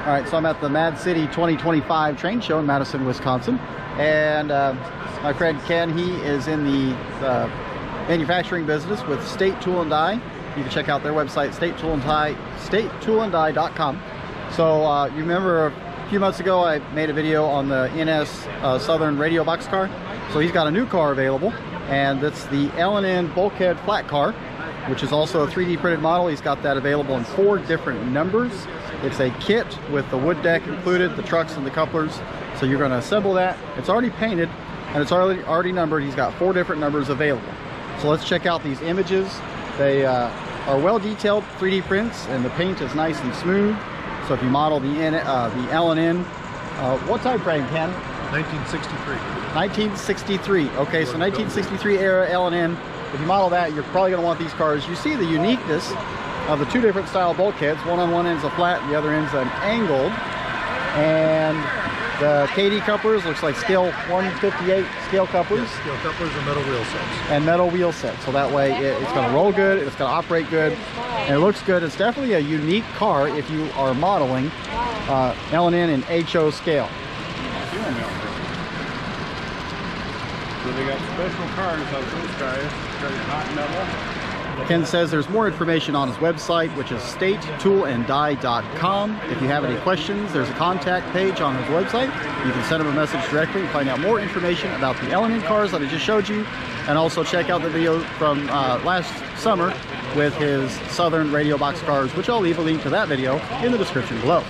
All right, so I'm at the Mad City 2025 train show in Madison, Wisconsin, and my friend Ken, he is in the manufacturing business with State Tool and Die. You can check out their website, statetool&die.com. So you remember a few months ago I made a video on the NS Southern Radio Boxcar. So he's got a new car available, and that's the L&N Bulkhead Flatcar, which is also a 3D printed model. He's got that available in 4 different numbers. It's a kit with the wood deck included, the trucks and the couplers. So you're going to assemble that. It's already painted and it's already numbered. He's got 4 different numbers available. So let's check out these images. They are well detailed 3D prints, and the paint is nice and smooth. So if you model the L&N, what time frame, Ken? 1963. 1963. Okay, so 1963 era L&N. If you model that, you're probably going to want these cars. You see the uniqueness of the 2 different style bulkheads. One on one end's a flat, the other end's an angled. And the Kadee couplers looks like scale 158 scale couplers. Yes, scale couplers and metal wheel sets. And metal wheel sets. So that way it's going to roll good, it's going to operate good, and it looks good. It's definitely a unique car if you are modeling L&N in HO scale. So they got special cars like those guys, hot metal. Ken says there's more information on his website, which is statetool&die.com. If you have any questions, there's a contact page on his website. You can send him a message directly and find out more information about the L&N cars that I just showed you, and also check out the video from last summer with his Southern Radio Boxcars, which I'll leave a link to that video in the description below.